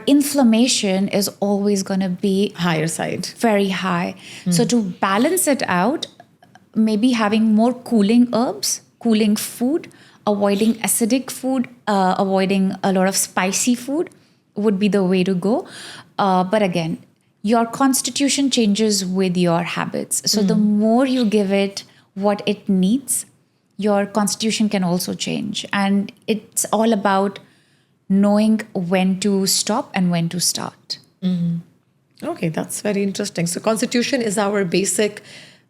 inflammation is always going to be higher side, very high. So to balance it out, maybe having more cooling herbs, cooling food, avoiding acidic food, avoiding a lot of spicy food would be the way to go. But again, your constitution changes with your habits. So the more you give it what it needs, your constitution can also change. And it's all about knowing when to stop and when to start. Okay, that's very interesting. So constitution is our basic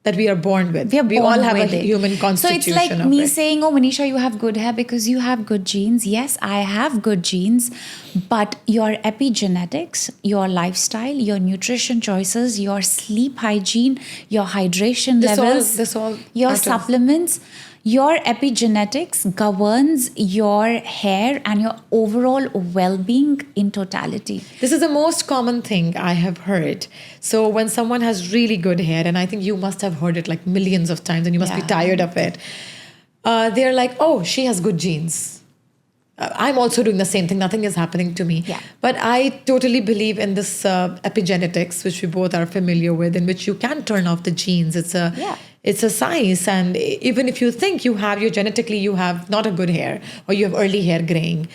that we are born with. We all have a human constitution. So it's like me saying, oh, Manisha, you have good hair because you have good genes. Yes, I have good genes, but your epigenetics, your lifestyle, your nutrition choices, your sleep hygiene, your hydration levels, your supplements, your epigenetics governs your hair and your overall well-being in totality. This is the most common thing I have heard. So when someone has really good hair, and I think you must have heard it like millions of times and you must be tired of it, they're like, oh, she has good genes. I'm also doing the same thing. Nothing is happening to me. Yeah. But I totally believe in this epigenetics, which we both are familiar with, in which you can turn off the genes. It's a science. And even if you think genetically you have not a good hair or you have early hair graying,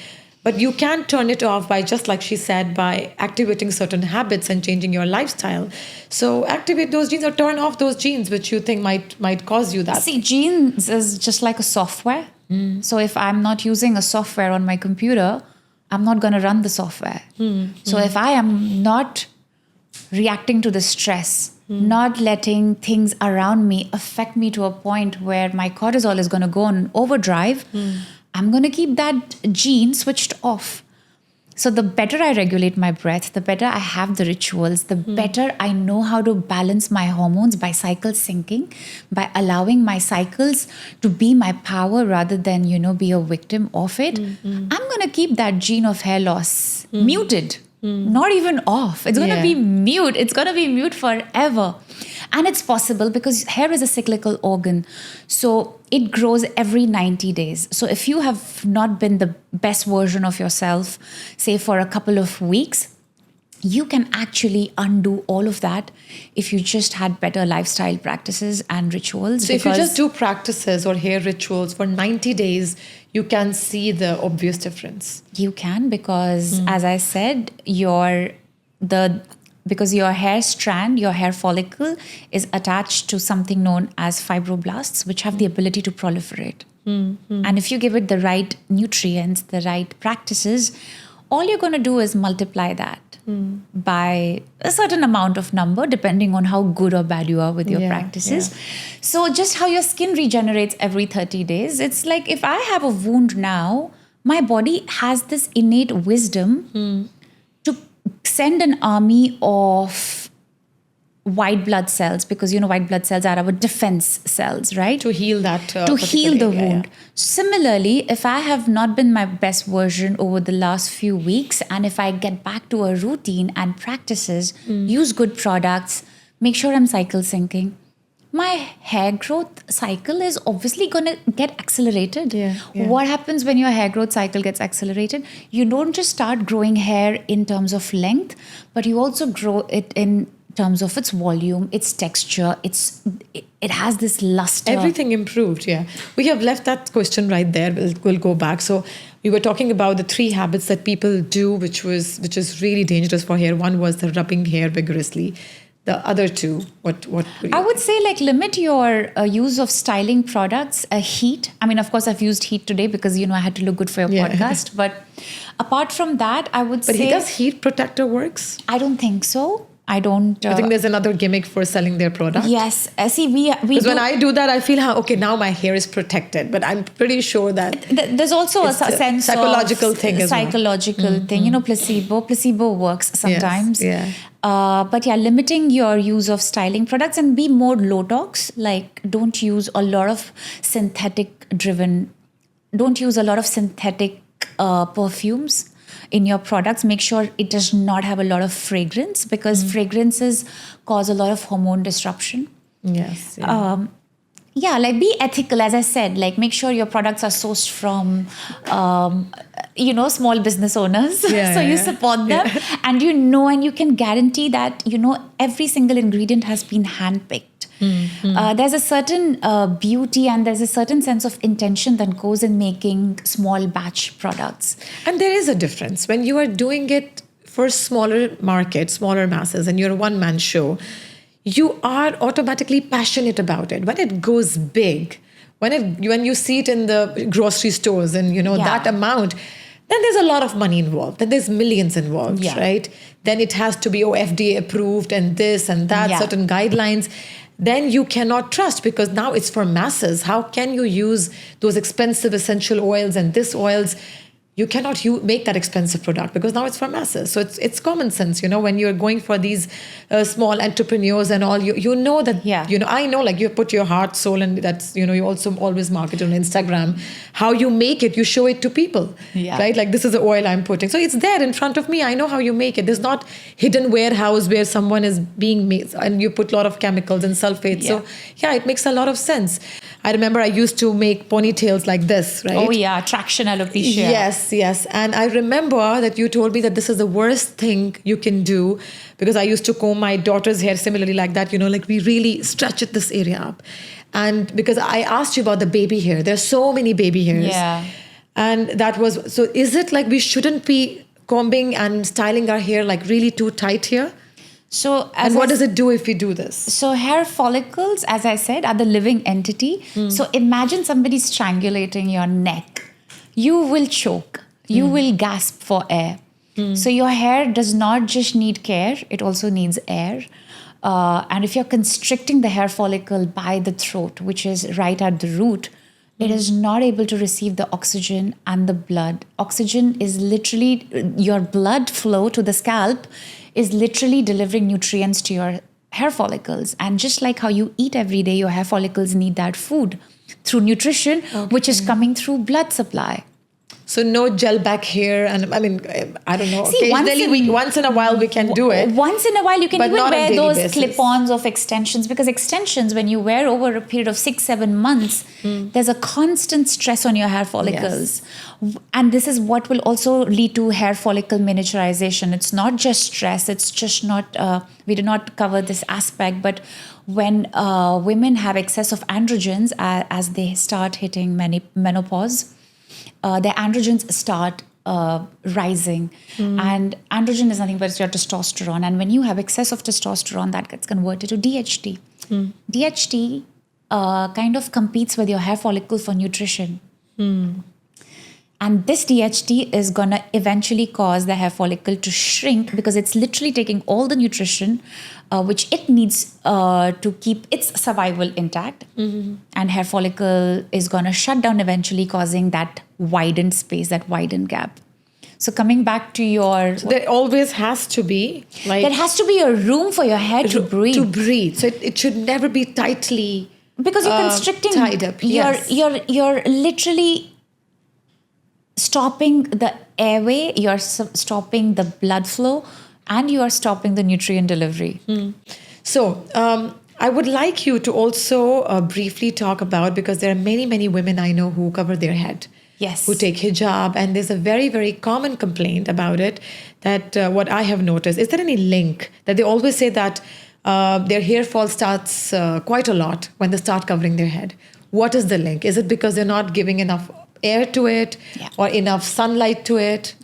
but you can turn it off by, just like she said, by activating certain habits and changing your lifestyle. So activate those genes or turn off those genes which you think might cause you that. See, genes is just like a software. So if I'm not using a software on my computer, I'm not going to run the software. So if I am not reacting to the stress, not letting things around me affect me to a point where my cortisol is going to go on overdrive, I'm going to keep that gene switched off. So the better I regulate my breath, the better I have the rituals, the better I know how to balance my hormones by cycle syncing, by allowing my cycles to be my power rather than, be a victim of it. I'm going to keep that gene of hair loss muted, not even off. It's going to be mute. It's going to be mute forever. And it's possible because hair is a cyclical organ. So it grows every 90 days. So if you have not been the best version of yourself, say for a couple of weeks, you can actually undo all of that if you just had better lifestyle practices and rituals. So if you just do practices or hair rituals for 90 days, you can see the obvious difference. You can, because as I said, because your hair strand, your hair follicle is attached to something known as fibroblasts, which have the ability to proliferate. And if you give it the right nutrients, the right practices, all you're going to do is multiply that by a certain amount of number, depending on how good or bad you are with your practices. So just how your skin regenerates every 30 days. It's like if I have a wound now, my body has this innate wisdom to send an army of white blood cells, because white blood cells are our defense cells, right? To heal that. To heal the wound. Similarly, if I have not been my best version over the last few weeks, and if I get back to a routine and practices, use good products, make sure I'm cycle syncing, my hair growth cycle is obviously going to get accelerated. What happens when your hair growth cycle gets accelerated? You don't just start growing hair in terms of length, but you also grow it in terms of its volume, its texture, it has this luster. Everything improved, We have left that question right there. We'll go back. So we were talking about the 3 habits that people do, which is really dangerous for hair. One was the rubbing hair vigorously. The other 2, what I would say, like, limit your use of styling products, heat. I mean, of course, I've used heat today because, I had to look good for your podcast. But apart from that, I would say... But does heat protector works? I don't think so. I don't... I think there's another gimmick for selling their product. Yes. See, we because when I do that, I feel, okay, now my hair is protected. But I'm pretty sure that... There's also a sense psychological of... thing as well. Psychological thing. Placebo. Placebo works sometimes. Yes, but limiting your use of styling products and be more low tox. Like, don't use a lot of synthetic perfumes in your products. Make sure it does not have a lot of fragrance, because fragrances cause a lot of hormone disruption. Yes. Like, be ethical, as I said. Like, make sure your products are sourced from, small business owners. So you support them. And and you can guarantee that, every single ingredient has been handpicked. There's a certain beauty and there's a certain sense of intention that goes in making small batch products. And there is a difference. When you are doing it for smaller markets, smaller masses, and you're a one-man show, you are automatically passionate about it. When it goes big, when you see it in the grocery stores and, that amount, then there's a lot of money involved. Then there's millions involved, right? Then it has to be FDA approved and this and that, certain guidelines. Then you cannot trust, because now it's for masses. How can you use those expensive essential oils and this oils? You cannot make that expensive product, because now it's for masses. So it's common sense, when you're going for these small entrepreneurs and all, you know that, I know, like, you put your heart, soul, and that's, you also always market on Instagram. How you make it, you show it to people, right? Like, this is the oil I'm putting. So it's there in front of me. I know how you make it. There's not hidden warehouse where someone is being made and you put a lot of chemicals and sulfates. So it makes a lot of sense. I remember I used to make ponytails like this, right? Oh yeah, traction alopecia. Yes. And I remember that you told me that this is the worst thing you can do, because I used to comb my daughter's hair similarly like that, like we really stretch this area up. And because I asked you about the baby hair, there's so many baby hairs. Yeah. And so is it like we shouldn't be combing and styling our hair like really too tight here? So, and what does it do if we do this? So hair follicles, as I said, are the living entity. So imagine somebody strangulating your neck. You will choke. You will gasp for air. So your hair does not just need care, it also needs air. And if you're constricting the hair follicle by the throat, which is right at the root, it is not able to receive the oxygen and the blood. Oxygen is literally, your blood flow to the scalp is literally delivering nutrients to your hair follicles. And just like how you eat every day, your hair follicles need that food through nutrition, which is coming through blood supply. So no gel back hair, and I mean, I don't know. See, occasionally, once in a while, we can do it. Once in a while, you can but even not on wear daily those basis. clip-ons of extensions, because extensions, when you wear over a period of 6-7 months, there's a constant stress on your hair follicles. And this is what will also lead to hair follicle miniaturization. It's not just stress. It's just not, we did not cover this aspect, but when women have excess of androgens as they start hitting menopause, their androgens start rising. And androgen is nothing but it's your testosterone. And when you have excess of testosterone, that gets converted to DHT. DHT kind of competes with your hair follicle for nutrition. And this DHT is going to eventually cause the hair follicle to shrink, because it's literally taking all the nutrition which it needs to keep its survival intact. And hair follicle is going to shut down eventually, causing that widened space, that widened gap. So coming back to your... So there always has to be... there has to be a room for your hair to breathe. To breathe. So it should never be tightly... Because you're constricting... tied up. You're literally... stopping the airway, you're stopping the blood flow, and you are stopping the nutrient delivery. So I would like you to also briefly talk about, because there are many, many women I know who cover their head. Yes. Who take hijab, and there's a very, very common complaint about it, that what I have noticed, is there any link that they always say that their hair fall starts quite a lot when they start covering their head? What is the link? Is it because they're not giving enough air to it, or enough sunlight to it?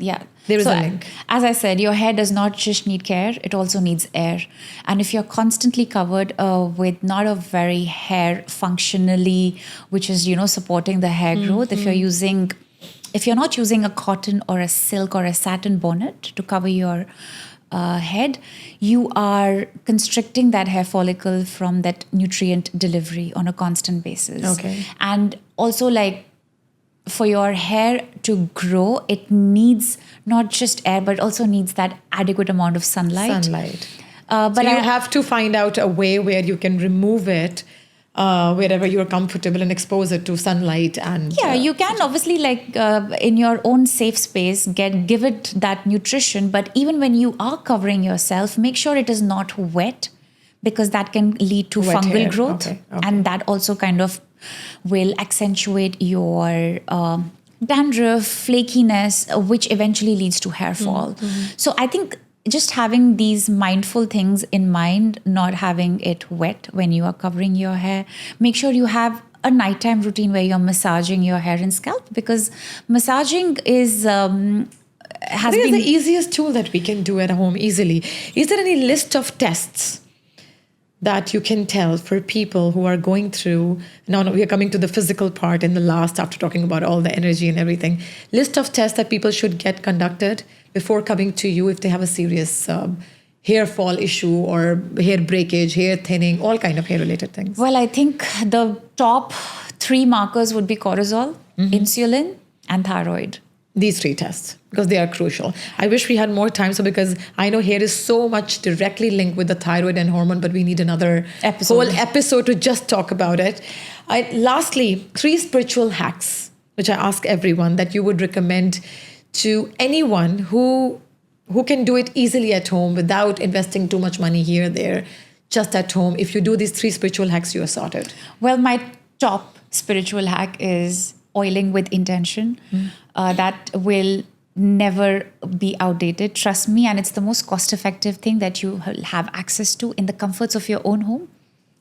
There is a link. As I said, your hair does not just need care, it also needs air. And if you're constantly covered with not a very hair functionally, which is, supporting the hair growth, if you're not using a cotton or a silk or a satin bonnet to cover your head, you are constricting that hair follicle from that nutrient delivery on a constant basis. Okay. And also, for your hair to grow, it needs not just air, but also needs that adequate amount of sunlight. But you have to find out a way where you can remove it wherever you're comfortable and expose it to sunlight. And you can obviously, in your own safe space, give it that nutrition. But even when you are covering yourself, make sure it is not wet, because that can lead to wet fungal hair. growth. Okay. And that also kind of will accentuate your dandruff, flakiness, which eventually leads to hair fall. So I think just having these mindful things in mind, not having it wet when you are covering your hair, make sure you have a nighttime routine where you're massaging your hair and scalp, because massaging is... has been the easiest tool that we can do at home easily. Is there any list of tests that you can tell for people who are going through... Now we are coming to the physical part in the last, after talking about all the energy and everything. List of tests that people should get conducted before coming to you if they have a serious hair fall issue or hair breakage, hair thinning, all kind of hair related things. Well, I think the top 3 markers would be cortisol, insulin, and thyroid. These 3 tests, because they are crucial. I wish we had more time, because I know hair is so much directly linked with the thyroid and hormone, but we need another whole episode to just talk about it. Lastly, 3 spiritual hacks, which I ask everyone, that you would recommend to anyone who can do it easily at home without investing too much money here, there, just at home. If you do these 3 spiritual hacks, you are sorted. Well, my top spiritual hack is oiling with intention. That will never be outdated. Trust me. And it's the most cost-effective thing that you have access to in the comforts of your own home.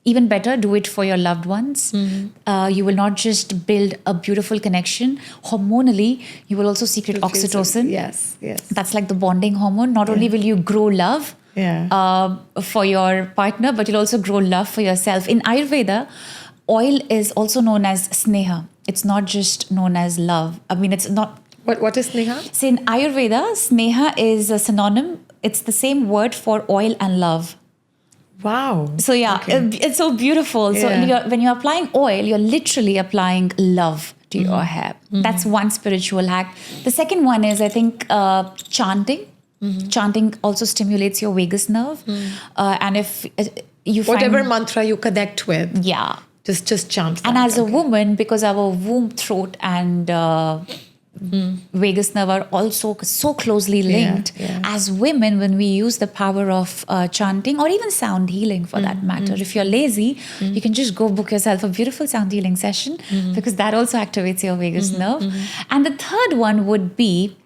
Even better, do it for your loved ones. You will not just build a beautiful connection. Hormonally, you will also secrete oxytocin. Yes. That's like the bonding hormone. Not only will you grow love for your partner, but you'll also grow love for yourself. In Ayurveda, oil is also known as sneha. It's not just known as love. I mean, it's not... What is sneha? So in Ayurveda, sneha is a synonym. It's the same word for oil and love. Wow. So it's so beautiful. So when you're applying oil, you're literally applying love to your hair. That's one spiritual hack. The second one is, I think, chanting. Chanting also stimulates your vagus nerve. And if you find... Whatever mantra you connect with. Yeah. Just chant that. And as a woman, because our womb, throat, and vagus nerve are also so closely linked. As women, when we use the power of chanting or even sound healing for that matter, if you're lazy, you can just go book yourself a beautiful sound healing session because that also activates your vagus nerve. And the third one would be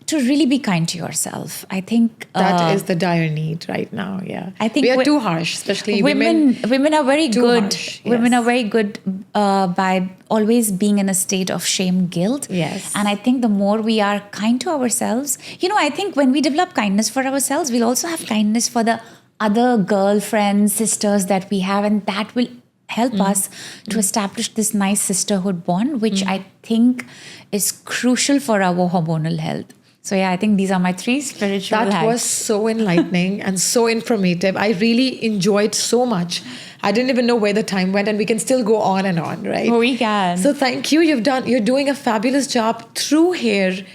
to really be kind to yourself. I think that is the dire need right now. Yeah, I think we are too harsh, especially women. Women are very good. Harsh, yes. Women are very good by always being in a state of shame, guilt. Yes, and I think the more we are kind to ourselves, I think when we develop kindness for ourselves, we'll also have kindness for the other girlfriends, sisters that we have, and that will help us to establish this nice sisterhood bond, which I think is crucial for our hormonal health. So I think these are my 3 spiritual hacks. That was so enlightening and so informative. I really enjoyed so much. I didn't even know where the time went, and we can still go on and on, right? We can. So thank you. You're doing a fabulous job through here.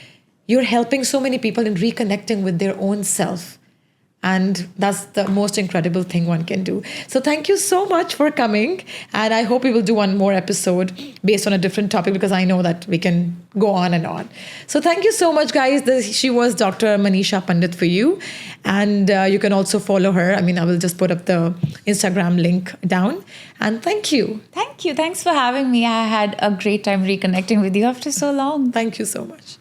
You're helping so many people in reconnecting with their own self. And that's the most incredible thing one can do. So thank you so much for coming. And I hope we will do one more episode based on a different topic, because I know that we can go on and on. So thank you so much, guys. She was Dr. Manisha Pandit for you. And you can also follow her. I will just put up the Instagram link down. And thank you. Thank you. Thanks for having me. I had a great time reconnecting with you after so long. Thank you so much.